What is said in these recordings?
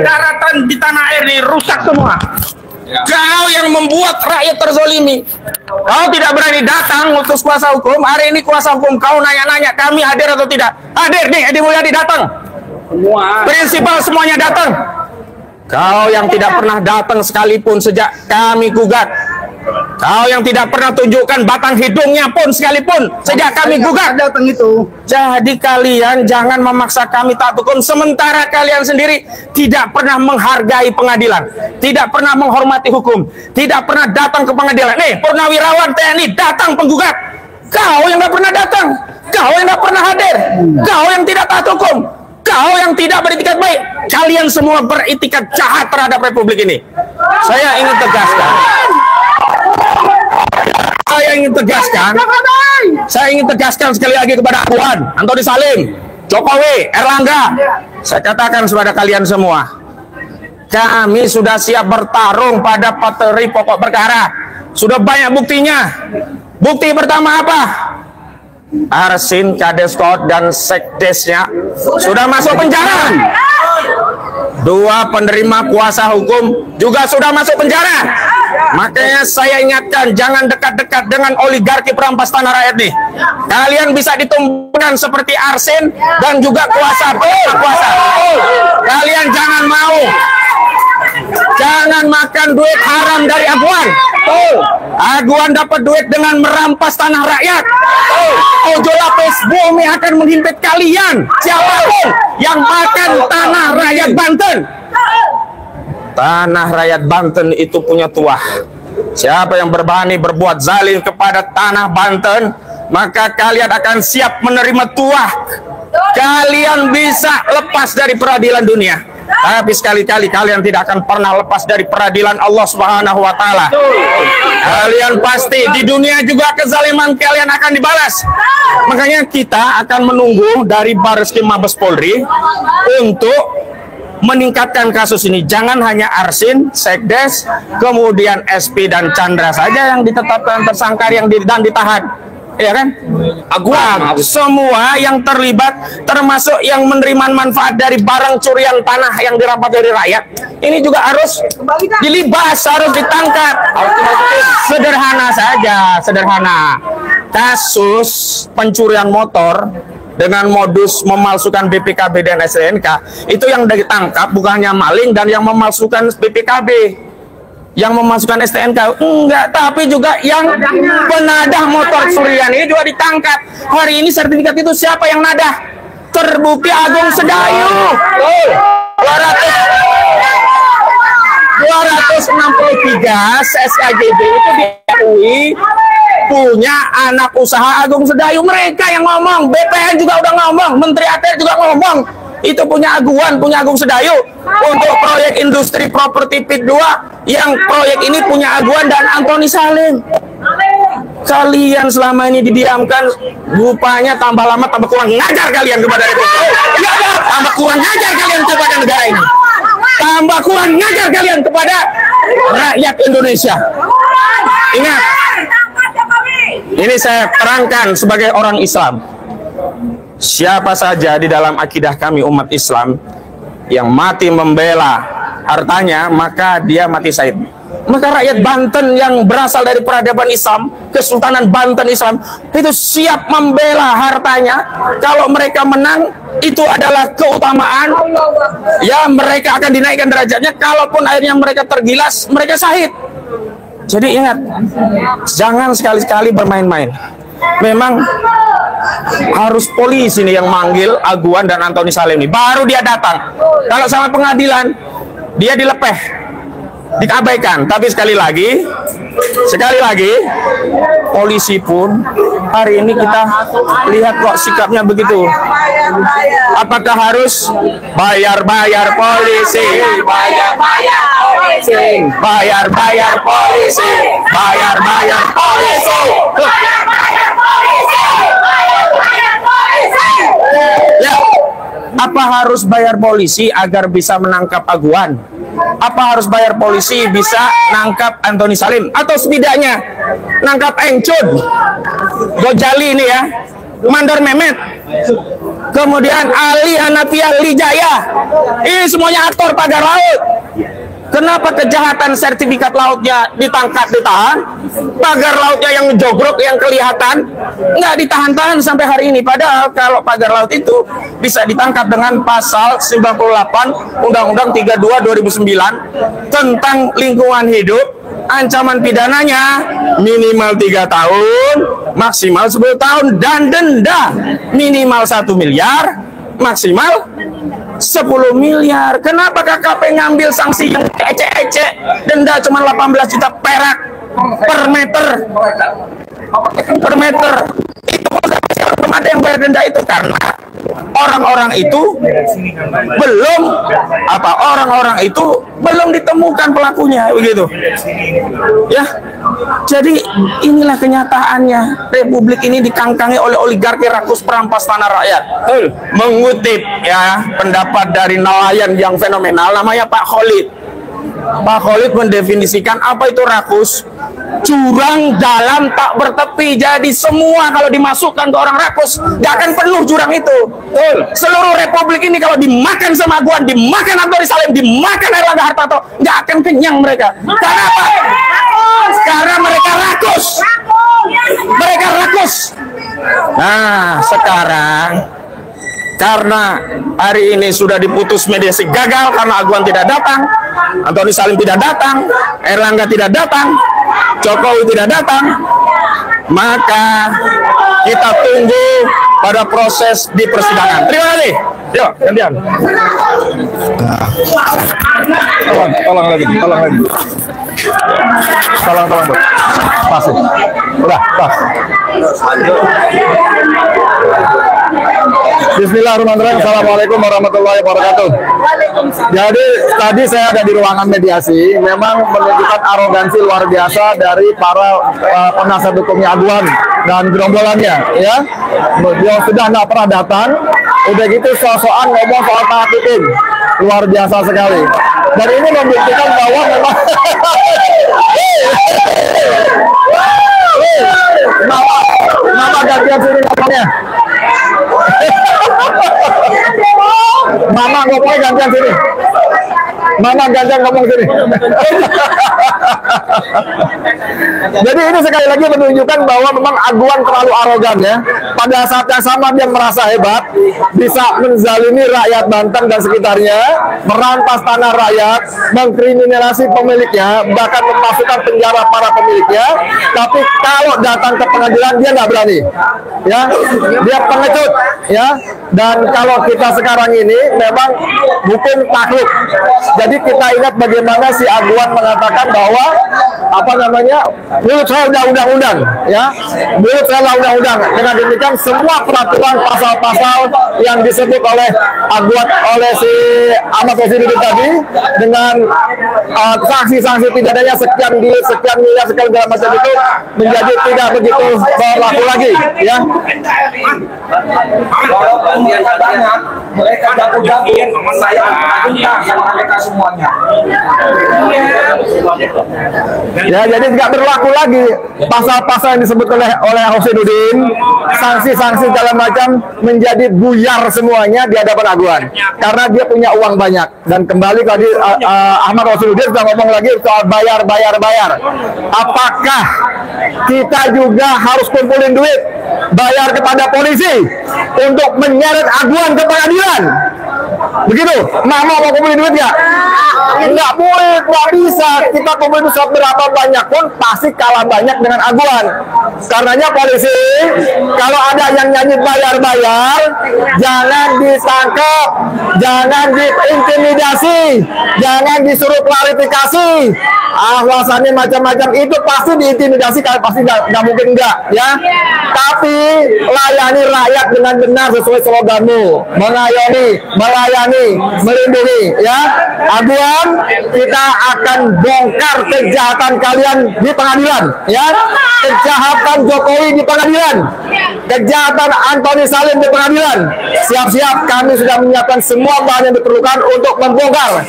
daratan di tanah air ini rusak semua. Kau yang membuat rakyat terzolimi. Kau tidak berani datang utus kuasa hukum. Hari ini kuasa hukum kau nanya-nanya kami hadir atau tidak. Hadir nih, Edi Mulyadi datang. Semua. Prinsipal semuanya datang. Kau yang tidak pernah datang sekalipun sejak kami gugat. Kau yang tidak pernah tunjukkan batang hidungnya pun sekalipun sejak kami gugat datang itu. Jadi kalian jangan memaksa kami taat hukum sementara kalian sendiri tidak pernah menghargai pengadilan, tidak pernah menghormati hukum, tidak pernah datang ke pengadilan. Nih, purnawirawan TNI datang penggugat. Kau yang nggak pernah datang, kau yang nggak pernah hadir, kau yang tidak taat hukum, kau yang tidak beretikat baik. Kalian semua beretikat jahat terhadap Republik ini. Saya ingin tegaskan. Saya ingin tegaskan sekali lagi kepada Puan, Antoni Salim, Jokowi, Erlangga. Saya katakan kepada kalian semua, kami sudah siap bertarung pada materi pokok perkara. Sudah banyak buktinya. Bukti pertama apa? Arsin, Kadeskot, dan Sekdesnya sudah masuk penjara. Dua penerima kuasa hukum juga sudah masuk penjara. Makanya saya ingatkan, jangan dekat-dekat dengan oligarki perampas tanah rakyat nih. Kalian bisa ditumbuhkan seperti Arsin dan juga kuasa. Kalian jangan mau. Jangan makan duit haram dari Aguan. Aguan dapat duit dengan merampas tanah rakyat. Ojo lapis bumi akan menghimpit kalian. Siapapun yang makan tanah rakyat Banten. Tanah rakyat Banten itu punya tuah. Siapa yang berani berbuat zalim kepada tanah Banten, maka kalian akan siap menerima tuah. Kalian bisa lepas dari peradilan dunia, tapi sekali-kali kalian tidak akan pernah lepas dari peradilan Allah Subhanahu wa Ta'ala. Kalian pasti di dunia juga kezaliman kalian akan dibalas. Makanya kita akan menunggu dari Bareskrim Mabes Polri untuk meningkatkan kasus ini. Jangan hanya Arsin, Sekdes, kemudian SP dan Chandra saja yang ditetapkan tersangka dan ditahan. Ya kan? Aguan, semua yang terlibat, termasuk yang menerima manfaat dari barang curian tanah yang dirampas dari rakyat, ini juga harus dilibas, harus ditangkap. Sederhana saja, sederhana. Kasus pencurian motor dengan modus memalsukan BPKB dan STNK, itu yang ditangkap bukan hanya maling dan yang memalsukan BPKB, yang memasukkan STNK enggak, tapi juga yang penadah motor curian ini juga ditangkap. Hari ini sertifikat itu siapa yang nadah? Terbukti Agung Sedayu. 263 SKGB itu diakui punya anak usaha Agung Sedayu. Mereka yang ngomong, BPN juga udah ngomong, Menteri ATR juga ngomong, itu punya Aguan, punya Agung Sedayu. Untuk proyek industri properti PIT 2, yang proyek ini punya Aguan dan Antoni Salim. Kalian selama ini didiamkan, rupanya tambah lama tambah kurang ngajar kalian kepada Republik. Tambah kurang ngajar kalian kepada negara ini. Tambah kurang ngajar kalian kepada rakyat Indonesia. Ingat, ini saya terangkan sebagai orang Islam. Siapa saja di dalam akidah kami umat Islam yang mati membela hartanya, maka dia mati syahid. Maka rakyat Banten yang berasal dari peradaban Islam, Kesultanan Banten Islam, itu siap membela hartanya. Kalau mereka menang, itu adalah keutamaan. Ya, mereka akan dinaikkan derajatnya. Kalaupun akhirnya mereka tergilas, mereka syahid. Jadi ingat, jangan sekali-kali bermain-main. Memang harus polisi nih yang manggil Aguan dan Antoni Salim ini, baru dia datang. Kalau sama pengadilan, dia dilepeh, diabaikan. Tapi sekali lagi, polisi pun hari ini kita lihat kok sikapnya begitu. Apakah harus bayar-bayar polisi, bayar-bayar polisi, bayar-bayar polisi, bayar-bayar polisi, bayar-bayar polisi, bayar-bayar polisi? Ya, apa harus bayar polisi agar bisa menangkap Aguan? Apa harus bayar polisi bisa nangkap Antoni Salim? Atau setidaknya nangkap Engcun, Gojali ini ya, Mandar Mehmet, kemudian Ali Hanafiah Lijaya, ini semuanya aktor pagar laut. Kenapa kejahatan sertifikat lautnya ditangkap, ditahan, pagar lautnya yang jogrok, yang kelihatan nggak ditahan-tahan sampai hari ini? Padahal kalau pagar laut itu bisa ditangkap dengan pasal 98 Undang-Undang 32 2009 tentang lingkungan hidup. Ancaman pidananya minimal 3 tahun, maksimal 10 tahun, dan denda minimal 1 miliar, maksimal 10 miliar. Kenapa KKP ngambil sanksi yang ecek-ecek, denda cuma 18 juta perak per meter? Per meter. Itu belum ada yang bayar denda itu karena orang-orang itu belum ditemukan pelakunya, begitu. Ya. Jadi inilah kenyataannya. Republik ini dikangkangi oleh oligarki rakus perampas tanah rakyat. Mengutip ya pendapat dari nelayan yang fenomenal namanya Pak Khalid. Pak Khalid mendefinisikan apa itu rakus. Jurang dalam tak bertepi. Jadi semua kalau dimasukkan ke orang rakus gak akan penuh jurang itu. Seluruh republik ini kalau dimakan sama Aguan, dimakan Antoni Salim, dimakan Erlangga Hartarto, gak akan kenyang mereka. Karena apa? Karena mereka rakus. Mereka rakus. Nah sekarang karena hari ini sudah diputus mediasi gagal karena Aguan tidak datang, Antoni Salim tidak datang, Erlangga tidak datang, Jokowi tidak datang, maka kita tunggu pada proses di persidangan. Terima kasih. Yuk, gantian. Tolong lagi. Tolong. Pas. Udah, pas. Bismillahirrahmanirrahim. Assalamualaikum warahmatullahi wabarakatuh. Jadi tadi saya ada di ruangan mediasi, memang menunjukkan arogansi luar biasa dari para penasihat hukumnya Aguan dan gerombolannya, ya. Dia sudah nggak pernah datang, udah gitu soal ngomong soal taat hukum, luar biasa sekali. Dan ini membuktikan bahwa memang Mama gantian sini ngomongnya. Mama ngomongnya gantian sini. Mama gantian ngomong sini. Jadi ini sekali lagi menunjukkan bahwa memang Aguan terlalu arogan, ya. Pada saat yang sama dia merasa hebat, bisa menzalimi rakyat Banten dan sekitarnya, merampas tanah rakyat, mengkriminalisasi pemiliknya, bahkan memasukkan penjara para pemiliknya. Tapi kalau datang ke pengadilan dia nggak berani, ya. Dia pengecut, ya. Dan kalau kita sekarang ini memang hukum takluk. Jadi kita ingat bagaimana si Aguan mengatakan bahwa mulut saya udah undang-undang, ya. Mulut saya undang-undang. Dengan demikian semua peraturan pasal-pasal yang disebut oleh Aguan, oleh si Ahmad Rosiduddin tadi, dengan sanksi-sanksi pidananya sekian miliar, sekian segala macam itu menjadi tidak begitu berlaku lagi, ya. Mereka jago-jago, saya mereka semuanya. Ya, jadi tidak berlaku lagi pasal-pasal yang disebut oleh Rosiduddin, sanksi-sanksi segala macam menjadi buyar semuanya di hadapan Aguan karena dia punya uang banyak. Dan kembali tadi Ahmad Rosiduddin sudah ngomong lagi soal bayar. Apakah kita juga harus kumpulin duit bayar kepada polisi untuk menyeret Aguan ke pengadilan? Begitu? Mama mau kumpulin duit nggak? Nggak boleh, nggak bisa. Kita kumpulin berapa banyak pun pasti kalah banyak dengan Aguan. Karenanya polisi, kalau ada yang nyanyi bayar, jangan ditangkap, jangan diintimidasi, jangan disuruh klarifikasi. Alasannya macam-macam itu pasti diintimidasi, kalau pasti nggak mungkin enggak, ya. Tapi layani rakyat dengan benar sesuai sloganmu, mengayomi, melayani, melindungi, ya. Aguan, kita akan bongkar kejahatan kalian di pengadilan, ya. Kejahatan Jokowi di pengadilan, kejahatan Antoni Salim di pengadilan. Siap-siap, kami sudah menyiapkan semua bahan yang diperlukan untuk membongkar.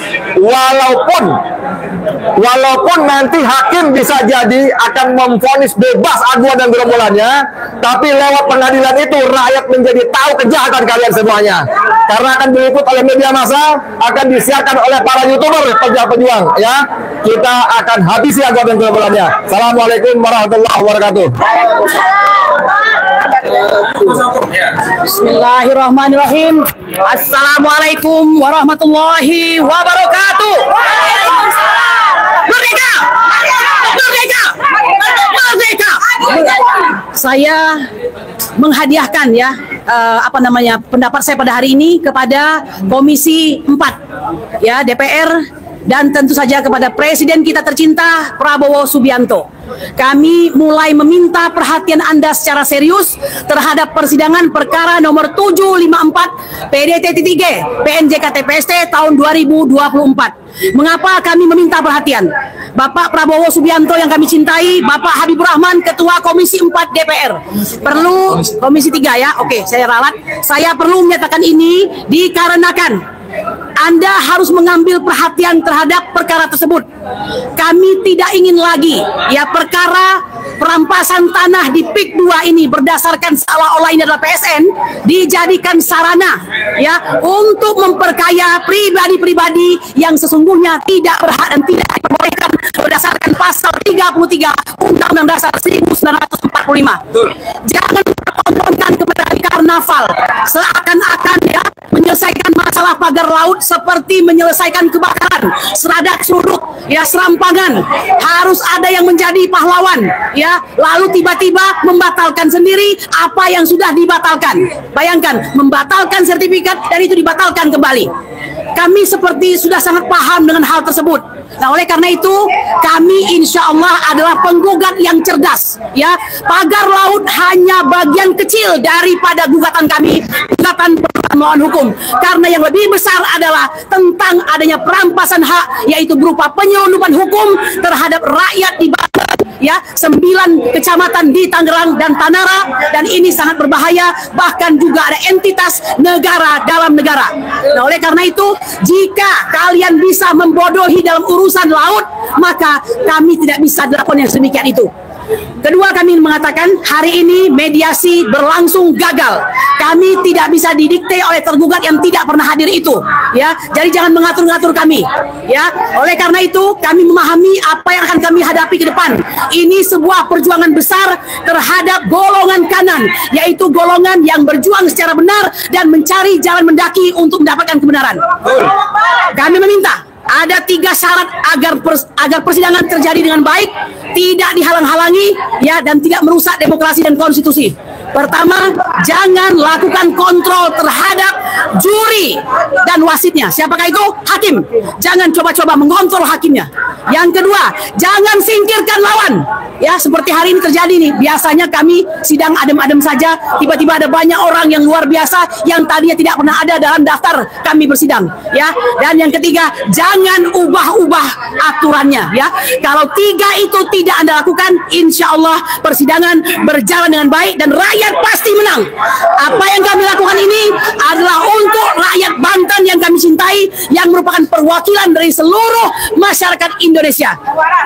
Walaupun nanti hakim bisa jadi akan memvonis bebas Aguan dan gerombolannya, Tapi lewat pengadilan itu rakyat menjadi tahu kejahatan kalian semuanya. Karena akan diliput oleh media massa, akan disiarkan oleh para YouTuber pejuang, ya. Kita akan habisi agama dan kebolehannya. Assalamualaikum warahmatullahi wabarakatuh. Bismillahirrahmanirrahim. Assalamualaikum warahmatullahi wabarakatuh. Merdeka! Merdeka! Merdeka! Saya menghadiahkan ya pendapat saya pada hari ini kepada Komisi 4 ya DPR, dan tentu saja kepada Presiden kita tercinta Prabowo Subianto. Kami mulai meminta perhatian Anda secara serius terhadap persidangan perkara nomor 754 PDT-3 PNJK TPST tahun 2024. Mengapa kami meminta perhatian? Bapak Prabowo Subianto yang kami cintai, Bapak Habibur Rahman, Ketua Komisi 4 DPR. Perlu Komisi 3 ya, oke, saya ralat. Saya perlu menyatakan ini dikarenakan Anda harus mengambil perhatian terhadap perkara tersebut. Kami tidak ingin lagi ya perkara perampasan tanah di PIK 2 ini berdasarkan seolah-olah ini adalah PSN dijadikan sarana ya untuk memperkaya pribadi-pribadi yang sesungguhnya tidak berhak dan tidak diperbolehkan berdasarkan pasal 33 Undang-Undang Dasar 1945. Jangan tontonkan kepada karnaval seakan-akan ya menyelesaikan masalah pagar laut seperti menyelesaikan kebakaran, seradak seruduk, ya serampangan. Harus ada yang menjadi pahlawan, ya. Lalu tiba-tiba membatalkan sendiri apa yang sudah dibatalkan. Bayangkan, membatalkan sertifikat dan itu dibatalkan kembali. Kami seperti sudah sangat paham dengan hal tersebut. Nah, oleh karena itu, kami insya Allah adalah penggugat yang cerdas. Ya, pagar laut hanya bagian kecil daripada gugatan kami, gugatan permohonan hukum. Karena yang lebih besar adalah tentang adanya perampasan hak, yaitu berupa penyelundupan hukum terhadap rakyat di Banten, ya, 9 kecamatan di Tangerang dan Tanara, dan ini sangat berbahaya. Bahkan juga ada entitas negara dalam negara. Nah, oleh karena itu, jika kalian bisa membodohi dalam urusan laut, maka kami tidak bisa dilakukan yang sedemikian itu. Kedua, kami mengatakan hari ini mediasi berlangsung gagal. Kami tidak bisa didikte oleh tergugat yang tidak pernah hadir itu, ya. Jadi jangan mengatur-ngatur kami, ya. Oleh karena itu, kami memahami apa yang akan kami hadapi ke depan. Ini sebuah perjuangan besar terhadap golongan kanan, yaitu golongan yang berjuang secara benar dan mencari jalan mendaki untuk mendapatkan kebenaran. Kami meminta ada 3 syarat agar persidangan terjadi dengan baik, tidak dihalang-halangi, ya, dan tidak merusak demokrasi dan konstitusi. Pertama, jangan lakukan kontrol terhadap juri dan wasitnya. Siapakah itu? Hakim. Jangan coba-coba mengontrol hakimnya. Yang kedua, jangan singkirkan lawan. Ya, seperti hari ini terjadi nih. Biasanya kami sidang adem-adem saja, tiba-tiba ada banyak orang yang luar biasa yang tadinya tidak pernah ada dalam daftar kami bersidang. Ya, dan yang ketiga, jangan ubah-ubah aturannya. Ya, kalau 3 itu tidak Anda lakukan, insya Allah persidangan berjalan dengan baik dan rakyat pasti menang. Apa yang kami lakukan ini adalah untuk rakyat Banten yang kami cintai, yang merupakan perwakilan dari seluruh masyarakat Indonesia.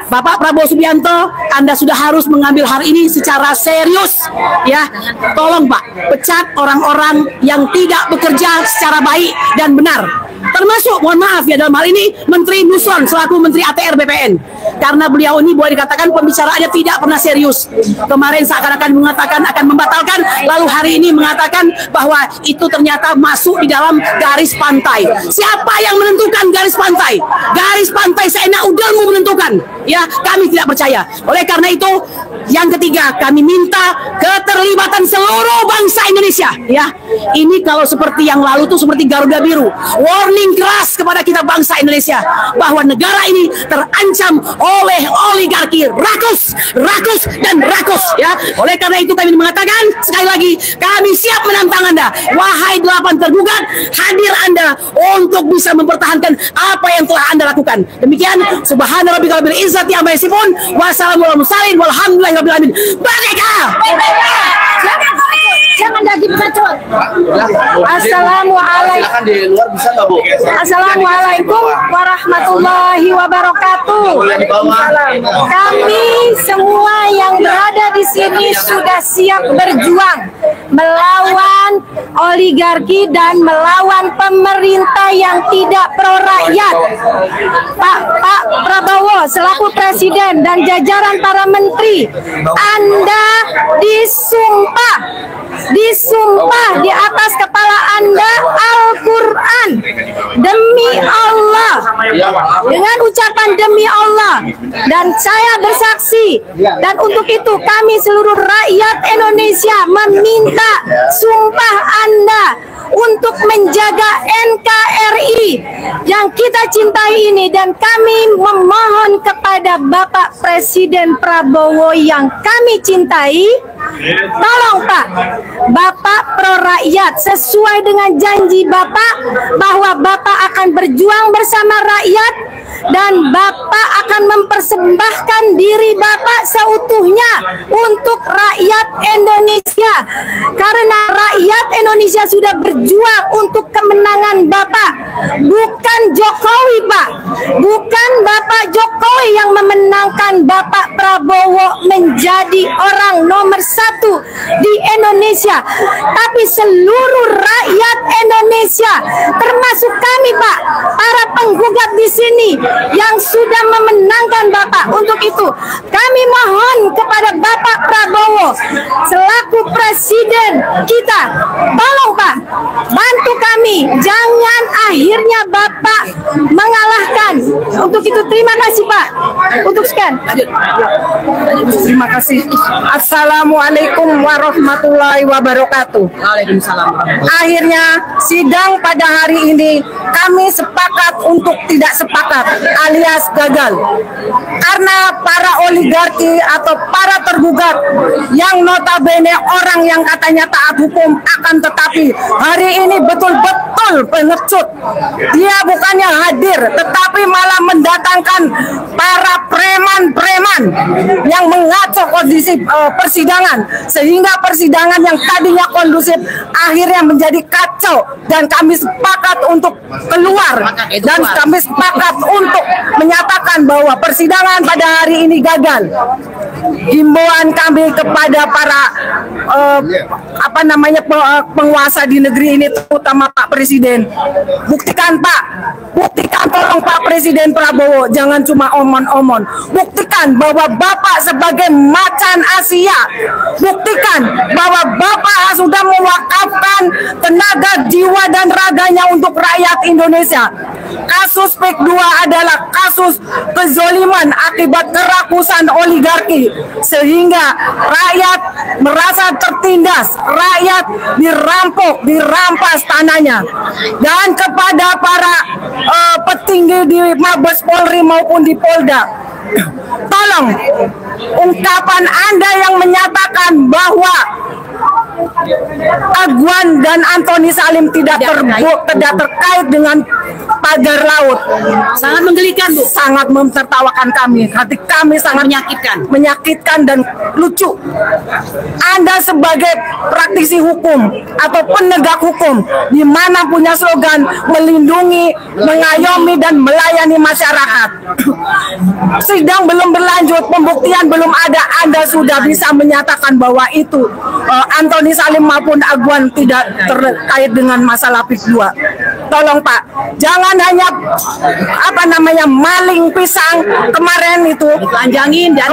Bapak Prabowo Subianto, Anda sudah harus mengambil hal ini secara serius, ya. Tolong Pak, pecat orang-orang yang tidak bekerja secara baik dan benar. Termasuk, mohon maaf ya, dalam hal ini Menteri Nusron selaku Menteri ATR BPN, karena beliau ini boleh dikatakan pembicaraannya tidak pernah serius. Kemarin seakan-akan mengatakan akan membatalkan, lalu hari ini mengatakan bahwa itu ternyata masuk di dalam garis pantai. Siapa yang menentukan garis pantai? Garis pantai seenak udelmu menentukan. Ya, kami tidak percaya. Oleh karena itu, yang ketiga, kami minta keterlibatan seluruh bangsa Indonesia. Ya, ini kalau seperti yang lalu tuh seperti Garuda Biru. Warning keras kepada kita bangsa Indonesia bahwa negara ini terancam oleh oligarki rakus, dan rakus. Ya, oleh karena itu kami mengatakan sekali lagi, kami siap menantang Anda. Wahai 8 tergugat, hadir Anda untuk bisa mempertahankan apa yang telah Anda lakukan. Demikian, subhana rabbika rabbil izzati amma yasifun, wassalamu ala mursalin, walhamdulillahi rabbil alamin. Merdeka! Jangan lagi bacot. Assalamualaikum warahmatullahi wabarakatuh. Kami semua yang berada di sini sudah siap berjuang melawan oligarki dan melawan pemerintah yang tidak pro rakyat. Pak Prabowo selaku presiden dan jajaran para menteri, Anda disumpah di atas kepala Anda Al-Quran demi Allah, dengan ucapan demi Allah, dan saya bersaksi, dan untuk itu kami seluruh rakyat Indonesia meminta sumpah Anda untuk menjaga NKRI yang kita cintai ini, dan kami memohon kepada Bapak Presiden Prabowo yang kami cintai, tolong Pak, Bapak pro rakyat sesuai dengan janji Bapak bahwa Bapak akan berjuang bersama rakyat dan Bapak akan mempersembahkan diri Bapak seutuhnya untuk rakyat Indonesia, karena rakyat Indonesia sudah berjuang untuk kemenangan Bapak, bukan Jokowi Pak, bukan Bapak Jokowi yang memenangkan Bapak Prabowo menjadi orang nomor 1 di Indonesia, tapi seluruh rakyat Indonesia termasuk kami Pak, para penggugat di sini yang sudah memenangkan Bapak. Untuk itu kami mohon kepada Bapak Prabowo selaku presiden kita, tolong Pak, bantu kami, jangan akhirnya Bapak mengalahkan. Untuk itu terima kasih Pak. Untuk sekian. Terima kasih. Assalamualaikum warahmatullahi wabarakatuh. Waalaikumsalam. Akhirnya sidang pada hari ini kami sepakat untuk tidak sepakat alias gagal, karena para oligarki atau para tergugat yang notabene orang yang katanya taat hukum, akan tetapi hari ini betul-betul pengecut. Dia bukannya hadir tetapi malah mendatangkan para preman-preman yang mengacau kondisi persidangan, sehingga persidangan yang tadinya kondusif akhirnya menjadi kacau, dan kami sepakat untuk keluar, dan kami sepakat untuk menyatakan bahwa persidangan pada hari ini gagal. Himbauan kami kepada para penguasa di negeri ini, terutama Pak Presiden, buktikan Pak, buktikan tolong Pak Presiden Prabowo, jangan cuma omon-omon, buktikan bahwa Bapak sebagai macan Asia, buktikan bahwa Bapak sudah mewakafkan tenaga, jiwa dan raganya untuk rakyat Indonesia. Kasus PIK 2 adalah kasus kezoliman akibat kerakusan oligarki, sehingga rakyat merasa tertindas, rakyat dirampas tanahnya. Dan kepada para petinggi di Mabes Polri maupun di Polda, tolong ungkapan Anda yang menyatakan bahwa Agwan dan Antoni Salim tidak terkait dengan pagar laut, sangat menggelikan Bu, sangat mentertawakan kami. Hati kami sangat menyakitkan dan lucu. Anda sebagai praktisi hukum atau penegak hukum, di mana punya slogan melindungi, mengayomi dan melayani masyarakat. Sidang belum berlanjut, pembuktian belum ada, Anda sudah bisa menyatakan bahwa itu Antoni Salim maupun Agwan tidak terkait dengan masalah PIK 2. Tolong Pak, jangan hanya maling pisang kemarin itu,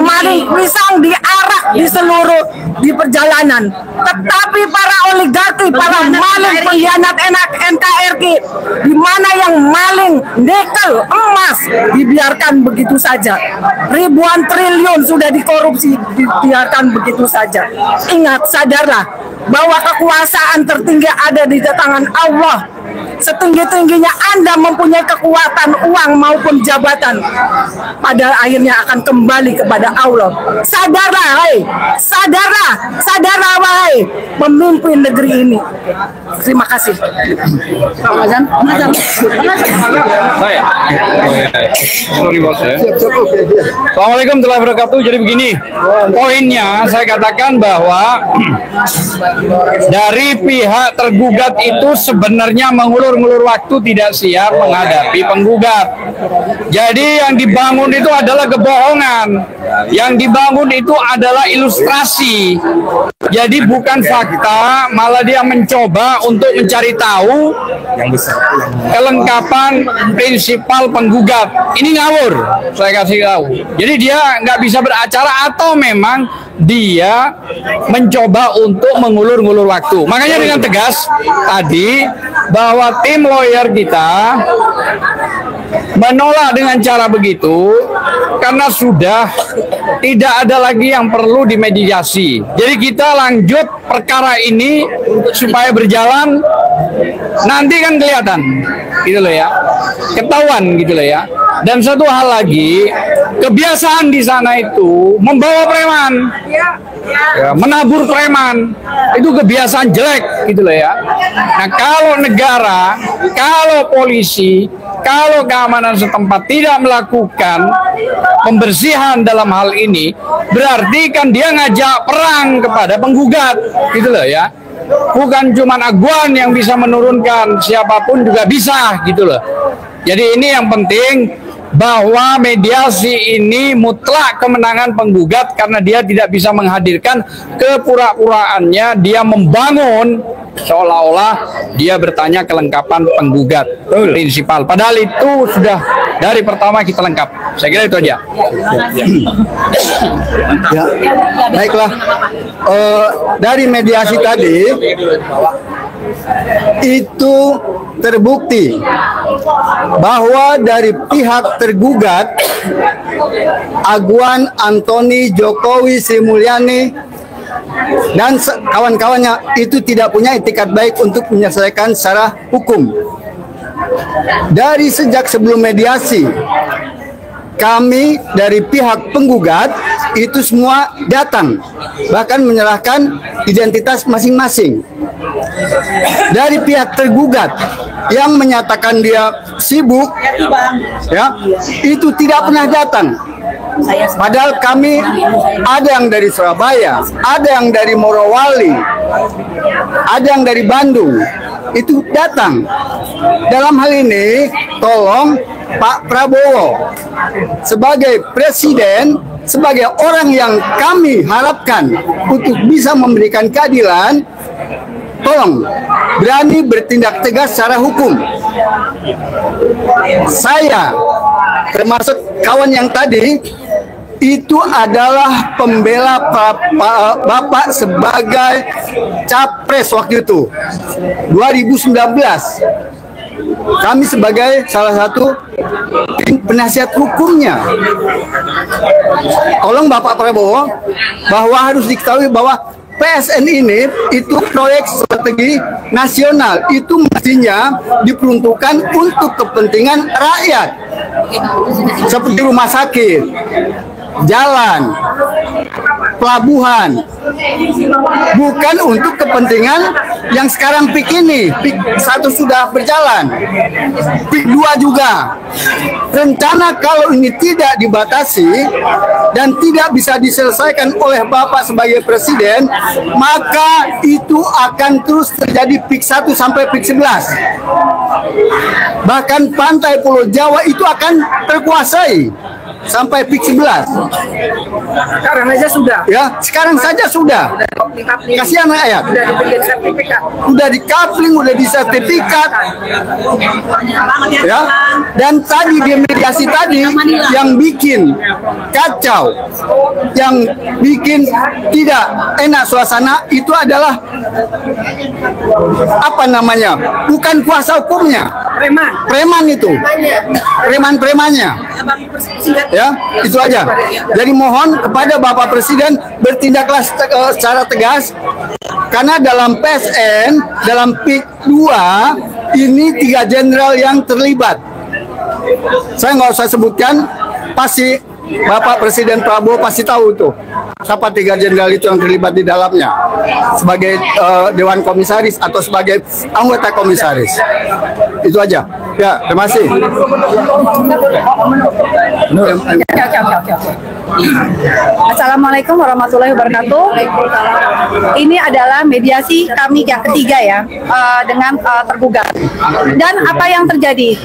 maling pisang diarak di seluruh di perjalanan, tetapi para oligarki, para maling pengkhianat NKRI, di mana yang maling nikel, emas dibiarkan begitu saja, ribuan triliun sudah dikorupsi, dibiarkan begitu saja. Ingat, sadarlah bahwa kekuasaan tertinggi ada di tangan Allah. Setinggi-tingginya Anda mempunyai kekuatan uang maupun jabatan, pada akhirnya akan kembali kepada Allah. Sadarlah, hai, sadarlah wahai pemimpin negeri ini. Terima kasih. Assalamualaikum warahmatullahi wabarakatuh. Jadi begini, poinnya saya katakan bahwa dari pihak tergugat itu sebenarnya mengulur-ngulur waktu, tidak siap menghadapi penggugat. Jadi yang dibangun itu adalah kebohongan, yang dibangun itu adalah ilustrasi. Jadi bukan fakta, malah dia mencoba untuk mencari tahu kelengkapan prinsipal penggugat. Ini ngawur, saya kasih tahu. Jadi dia nggak bisa beracara atau memang dia mencoba untuk mengulur-ngulur waktu. Makanya dengan tegas tadi bahwa tim lawyer kita menolak dengan cara begitu karena sudah tidak ada lagi yang perlu dimediasi. Jadi kita lanjut perkara ini supaya berjalan, nanti kan kelihatan gitu loh ya, ketahuan gitu loh ya. Dan satu hal lagi, kebiasaan di sana itu membawa preman, ya, menabur preman, itu kebiasaan jelek gitu loh ya. Nah kalau negara, kalau polisi, kalau keamanan setempat tidak melakukan pembersihan dalam hal ini, berarti kan dia ngajak perang kepada penggugat gitu loh ya. Bukan cuma aguan yang bisa menurunkan, siapapun juga bisa gitu loh. Jadi ini yang penting, bahwa mediasi ini mutlak kemenangan penggugat karena dia tidak bisa menghadirkan kepura-puraannya dia membangun seolah-olah dia bertanya kelengkapan penggugat prinsipal. Padahal itu sudah dari pertama kita lengkap. Saya kira itu aja. Ya, baiklah. Dari mediasi tadi itu terbukti bahwa dari pihak tergugat Aguan Antoni Jokowi Sri Mulyani dan kawan-kawannya itu tidak punya itikat baik untuk menyelesaikan secara hukum. Dari sejak sebelum mediasi, kami dari pihak penggugat itu semua datang, bahkan menyerahkan identitas masing-masing. Dari pihak tergugat yang menyatakan dia sibuk, ya, itu tidak pernah datang. Padahal kami ada yang dari Surabaya, ada yang dari Morowali, ada yang dari Bandung, itu datang. Dalam hal ini, tolong Pak Prabowo sebagai presiden, sebagai orang yang kami harapkan untuk bisa memberikan keadilan, tolong berani bertindak tegas secara hukum. Saya termasuk kawan yang tadi itu adalah pembela Bapak sebagai capres waktu itu 2019. Kami sebagai salah satu penasihat hukumnya. Tolong Bapak Prabowo, bahwa harus diketahui bahwa PSN ini itu proyek strategi nasional, itu mestinya diperuntukkan untuk kepentingan rakyat, seperti rumah sakit, jalan, pelabuhan, bukan untuk kepentingan yang sekarang PIK ini. PIK 1 sudah berjalan, PIK 2 juga. Rencana kalau ini tidak dibatasi dan tidak bisa diselesaikan oleh Bapak sebagai presiden, maka itu akan terus terjadi PIK 1 sampai PIK 11. Bahkan pantai Pulau Jawa itu akan terkuasai sampai PIK 11. Sekarang saja sudah. Ya, sekarang saja sudah. Kasihan rakyat. Udah dikapling, udah disertifikat. Ya. Dan tadi di mediasi tadi yang bikin kacau, yang bikin tidak enak suasana itu adalah apa namanya? Bukan kuasa hukumnya. Preman itu. Preman-premannya. Ya, itu aja. Jadi mohon kepada Bapak Presiden bertindaklah secara tegas, karena dalam PSN, dalam PIK 2 ini 3 jenderal yang terlibat. Saya nggak usah sebutkan, pasti Bapak Presiden Prabowo pasti tahu tuh siapa 3 jenderal itu yang terlibat di dalamnya sebagai Dewan Komisaris atau sebagai anggota komisaris. Itu aja. Ya, terima kasih. Assalamualaikum warahmatullahi wabarakatuh. Ini adalah mediasi kami yang ketiga ya dengan tergugat. Dan apa yang terjadi?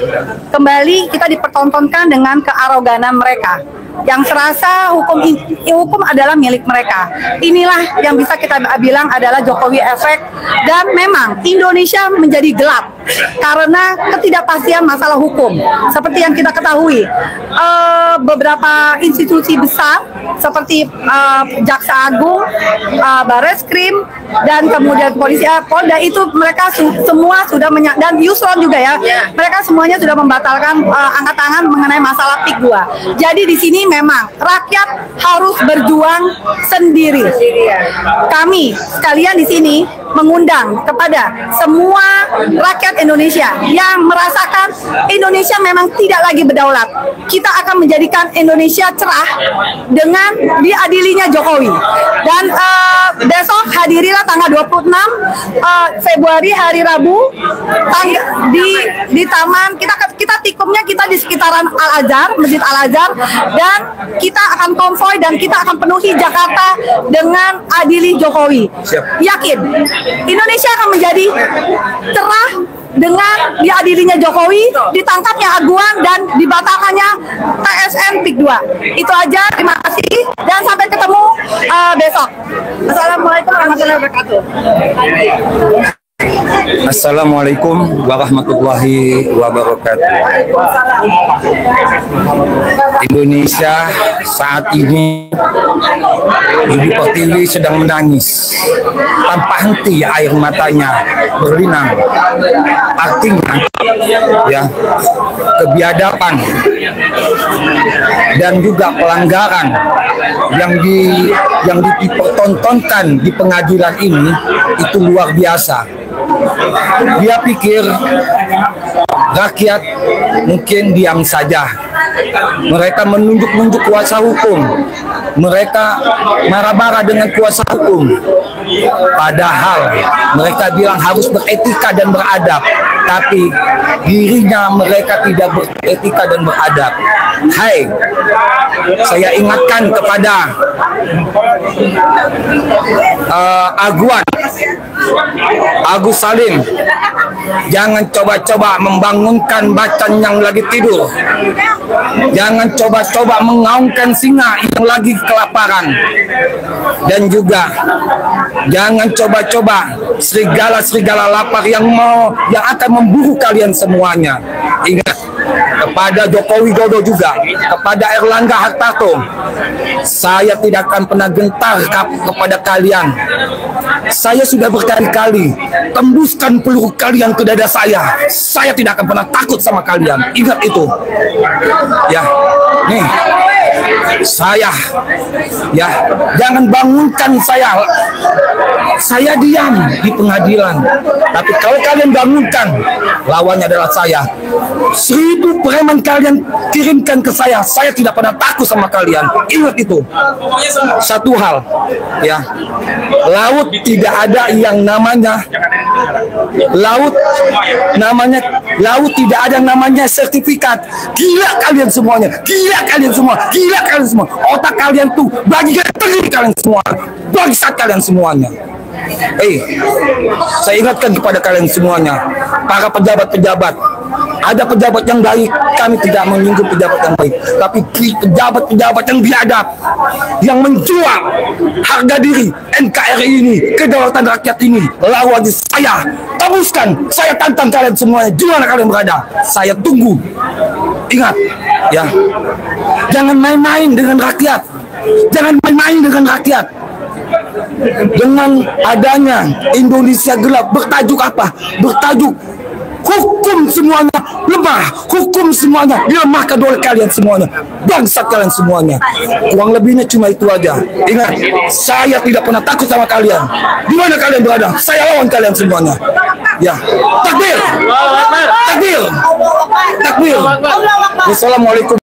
Kembali kita dipertontonkan dengan kearoganan mereka. Yang terasa hukum adalah milik mereka. Inilah yang bisa kita bilang adalah Jokowi efek. Dan memang Indonesia menjadi gelap karena ketidakpastian masalah hukum. Seperti yang kita ketahui, beberapa institusi besar seperti Jaksa Agung, Bareskrim, dan kemudian polisi, Polda itu mereka semua sudah dan Yusron juga ya, mereka semuanya sudah membatalkan angkat tangan mengenai masalah PIK 2. Jadi di sini memang rakyat harus berjuang sendiri. Kami sekalian di sini mengundang kepada semua rakyat Indonesia yang merasakan Indonesia memang tidak lagi berdaulat. Kita akan menjadikan Indonesia cerah dengan diadilinya Jokowi. Dan besok hadirilah tanggal 26 Februari hari Rabu di taman kita tikumnya kita di sekitaran Al-Azhar, Masjid Al-Azhar, dan kita akan konvoy dan kita akan penuhi Jakarta dengan adili Jokowi. Yakin Indonesia akan menjadi cerah dengan diadilinya Jokowi, ditangkapnya Aguan dan dibatalkannya TSN PIK 2. Itu aja, terima kasih dan sampai ketemu besok. Assalamualaikum warahmatullahi wabarakatuh. Assalamualaikum warahmatullahi wabarakatuh. Indonesia saat ini Ibu Pertiwi sedang menangis tanpa henti, air matanya berlinang. Artinya ya, kebiadaban dan juga pelanggaran yang dipertontonkan di pengadilan ini itu luar biasa. Dia pikir rakyat mungkin diam saja. Mereka menunjuk-nunjuk kuasa hukum. Mereka marah-marah dengan kuasa hukum. Padahal mereka bilang harus beretika dan beradab. Tapi dirinya mereka tidak beretika dan beradab. Hai, saya ingatkan kepada Aguan, Agus Salim, jangan coba-coba membangunkan macan yang lagi tidur. Jangan coba-coba mengaumkan singa yang lagi kelaparan. Dan juga jangan coba-coba serigala-serigala lapar yang akan memburu kalian semuanya. Ingat, kepada Joko Widodo juga, kepada Erlangga Hartarto, saya tidak akan pernah gentar kepada kalian. Saya sudah berkali-kali tembuskan peluru kalian ke dada saya. Saya tidak akan pernah takut sama kalian. Ingat itu. Ya, nih, saya, ya, jangan bangunkan saya. Saya diam di pengadilan. Tapi kalau kalian bangunkan, lawannya adalah saya. 1000 preman kalian kirimkan ke saya tidak pernah takut sama kalian. Ingat itu. Satu hal, ya, laut tidak ada yang namanya laut tidak ada namanya sertifikat. Gila kalian semuanya, gila kalian semua, gila kalian semua. Otak kalian tuh bagikan telinga kalian semua, bangsat kalian semuanya. Saya ingatkan kepada kalian semuanya, para pejabat-pejabat. Ada pejabat yang baik, kami tidak menyinggung pejabat yang baik, tapi pejabat-pejabat yang biadab, yang menjual harga diri NKRI ini, kedaulatan rakyat ini, lawan saya. Tembuskan, saya tantang kalian semuanya, di mana kalian berada, saya tunggu. Ingat, ya, jangan main-main dengan rakyat, jangan main-main dengan rakyat. Dengan adanya Indonesia gelap, bertajuk apa? Bertajuk hukum semuanya lemah, hukum semuanya dilemahkan oleh kalian semuanya, bangsat kalian semuanya. Kurang lebihnya cuma itu aja. Ingat, saya tidak pernah takut sama kalian. Di mana kalian berada, saya lawan kalian semuanya. Ya, takbir, takbir, takbir. Wassalamualaikum.